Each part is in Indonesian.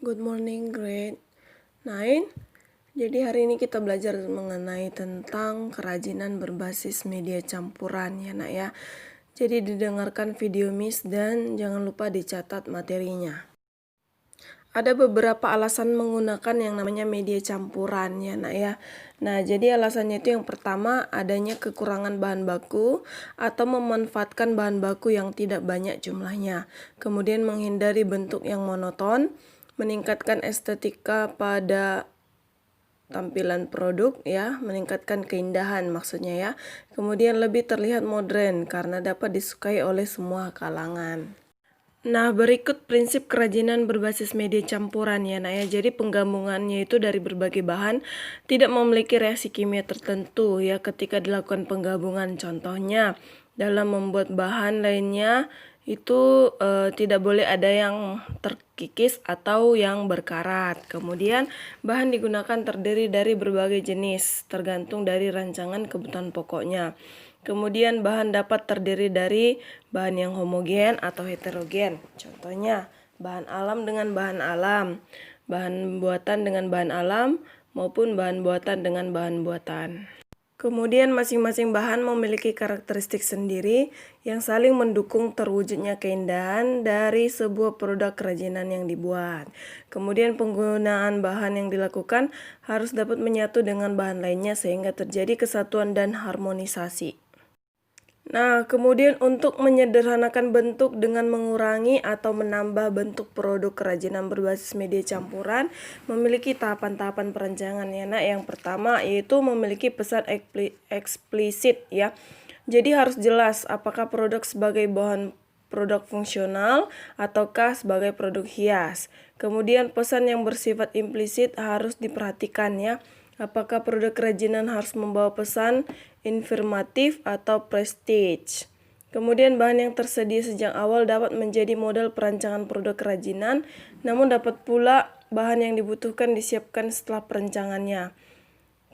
Good morning grade 9. Jadi hari ini kita belajar mengenai tentang kerajinan berbasis media campuran ya nak ya. Jadi didengarkan video Miss dan jangan lupa dicatat materinya. Ada beberapa alasan menggunakan yang namanya media campuran ya nak ya. Nah jadi alasannya itu yang pertama adanya kekurangan bahan baku atau memanfaatkan bahan baku yang tidak banyak jumlahnya. Kemudian menghindari bentuk yang monoton, meningkatkan estetika pada tampilan produk ya, meningkatkan keindahan maksudnya ya. Kemudian lebih terlihat modern karena dapat disukai oleh semua kalangan. Nah, berikut prinsip kerajinan berbasis media campuran ya, nah ya. Jadi penggabungannya itu dari berbagai bahan tidak memiliki reaksi kimia tertentu ya ketika dilakukan penggabungan. Contohnya, dalam membuat bahan lainnya itu tidak boleh ada yang terkikis atau yang berkarat. Kemudian, bahan digunakan terdiri dari berbagai jenis, tergantung dari rancangan kebutuhan pokoknya. Kemudian bahan dapat terdiri dari bahan yang homogen atau heterogen. Contohnya bahan alam dengan bahan alam, bahan buatan dengan bahan alam, maupun bahan buatan dengan bahan buatan. Kemudian masing-masing bahan memiliki karakteristik sendiri yang saling mendukung terwujudnya keindahan dari sebuah produk kerajinan yang dibuat. Kemudian penggunaan bahan yang dilakukan harus dapat menyatu dengan bahan lainnya sehingga terjadi kesatuan dan harmonisasi. Nah, kemudian untuk menyederhanakan bentuk dengan mengurangi atau menambah bentuk produk kerajinan berbasis media campuran memiliki tahapan-tahapan perancangan ya nak. Yang pertama yaitu memiliki pesan eksplisit ya. Jadi harus jelas apakah produk sebagai bahan produk fungsional ataukah sebagai produk hias. Kemudian pesan yang bersifat implisit harus diperhatikan ya. Apakah produk kerajinan harus membawa pesan informatif atau prestige. Kemudian bahan yang tersedia sejak awal dapat menjadi modal perancangan produk kerajinan, namun dapat pula bahan yang dibutuhkan disiapkan setelah perancangannya.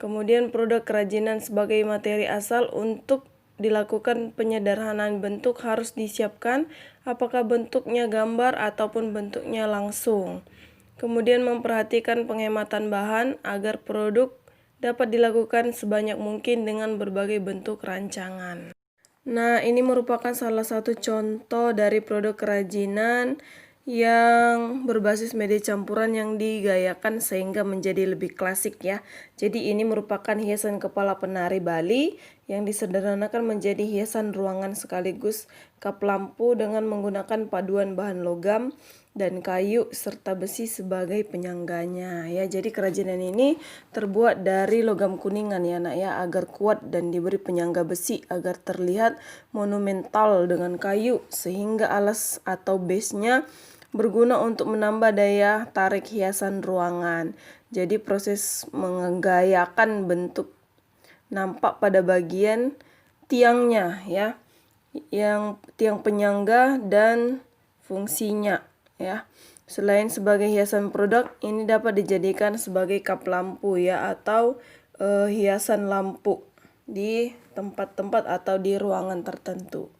Kemudian produk kerajinan sebagai materi asal untuk dilakukan penyederhanaan bentuk harus disiapkan apakah bentuknya gambar ataupun bentuknya langsung. Kemudian memperhatikan penghematan bahan agar produk dapat dilakukan sebanyak mungkin dengan berbagai bentuk rancangan. Nah, ini merupakan salah satu contoh dari produk kerajinan yang berbasis media campuran yang digayakan sehingga menjadi lebih klasik ya. Jadi ini merupakan hiasan kepala penari Bali yang disederhanakan menjadi hiasan ruangan sekaligus kap lampu dengan menggunakan paduan bahan logam dan kayu serta besi sebagai penyangganya ya. Jadi kerajinan ini terbuat dari logam kuningan ya nak ya, agar kuat dan diberi penyangga besi agar terlihat monumental dengan kayu sehingga alas atau base-nya berguna untuk menambah daya tarik hiasan ruangan. Jadi proses menggayakan bentuk nampak pada bagian tiangnya ya, yang tiang penyangga dan fungsinya ya. Selain sebagai hiasan produk, ini dapat dijadikan sebagai kap lampu ya atau hiasan lampu di tempat-tempat atau di ruangan tertentu.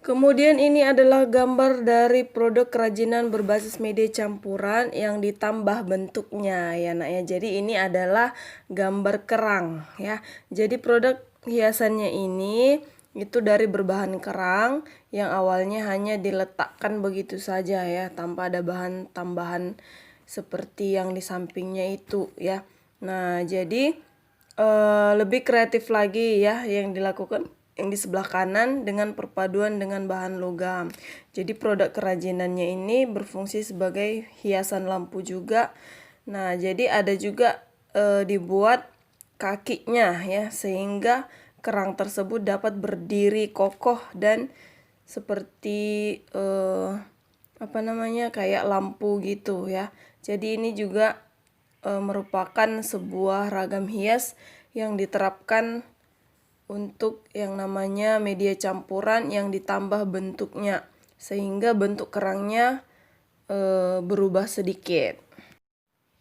Kemudian ini adalah gambar dari produk kerajinan berbasis media campuran yang ditambah bentuknya ya nak ya. Jadi ini adalah gambar kerang ya. Jadi produk hiasannya ini itu dari berbahan kerang yang awalnya hanya diletakkan begitu saja ya, tanpa ada bahan tambahan seperti yang di sampingnya itu ya. Nah, jadi lebih kreatif lagi ya yang dilakukan yang di sebelah kanan dengan perpaduan dengan bahan logam. Jadi produk kerajinannya ini berfungsi sebagai hiasan lampu juga. Nah, jadi ada juga dibuat kakinya ya sehingga kerang tersebut dapat berdiri kokoh dan seperti kayak lampu gitu ya. Jadi ini juga merupakan sebuah ragam hias yang diterapkan untuk yang namanya media campuran yang ditambah bentuknya sehingga bentuk kerangnya berubah sedikit.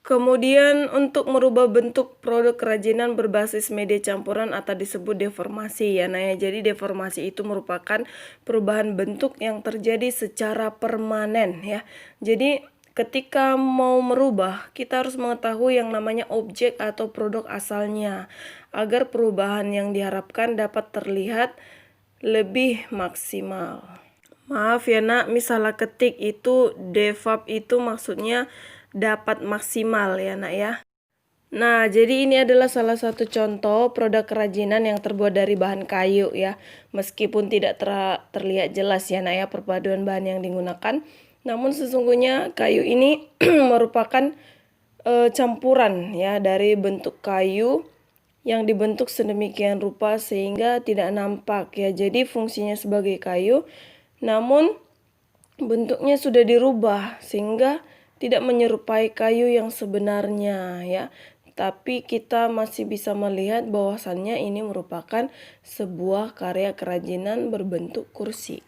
Kemudian untuk merubah bentuk produk kerajinan berbasis media campuran atau disebut deformasi ya. Nah ya, jadi deformasi itu merupakan perubahan bentuk yang terjadi secara permanen ya. Jadi Ketika mau merubah, kita harus mengetahui yang namanya objek atau produk asalnya, agar perubahan yang diharapkan dapat terlihat lebih maksimal. Maaf ya nak, misalnya ketik itu devap itu maksudnya dapat maksimal ya nak ya. Nah, jadi ini adalah salah satu contoh produk kerajinan yang terbuat dari bahan kayu ya. Meskipun tidak terlihat jelas ya nak ya perpaduan bahan yang digunakan, namun sesungguhnya kayu ini merupakan campuran ya dari bentuk kayu yang dibentuk sedemikian rupa sehingga tidak nampak ya. Jadi fungsinya sebagai kayu, namun bentuknya sudah dirubah sehingga tidak menyerupai kayu yang sebenarnya ya. Tapi kita masih bisa melihat bahwasannya ini merupakan sebuah karya kerajinan berbentuk kursi.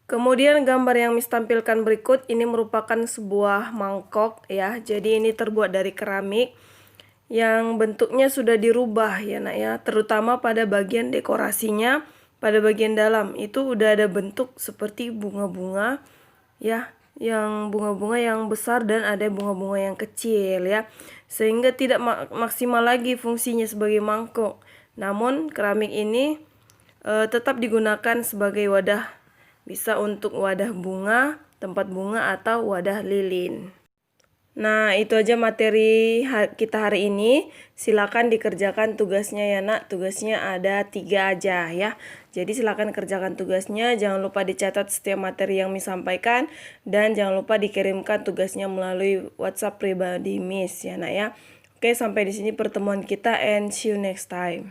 Kemudian gambar yang Miss tampilkan berikut ini merupakan sebuah mangkok ya. Jadi ini terbuat dari keramik yang bentuknya sudah dirubah ya nak ya. Terutama pada bagian dekorasinya, pada bagian dalam itu udah ada bentuk seperti bunga-bunga ya, yang bunga-bunga yang besar dan ada bunga-bunga yang kecil ya, sehingga tidak maksimal lagi fungsinya sebagai mangkok. Namun keramik ini tetap digunakan sebagai wadah, bisa untuk wadah bunga, tempat bunga atau wadah lilin. Nah, itu aja materi kita hari ini. Silakan dikerjakan tugasnya ya nak. Tugasnya ada 3 aja ya. Jadi silakan kerjakan tugasnya. Jangan lupa dicatat setiap materi yang Miss sampaikan. Dan jangan lupa dikirimkan tugasnya melalui WhatsApp pribadi Miss ya nak ya. Oke, sampai di sini pertemuan kita and see you next time.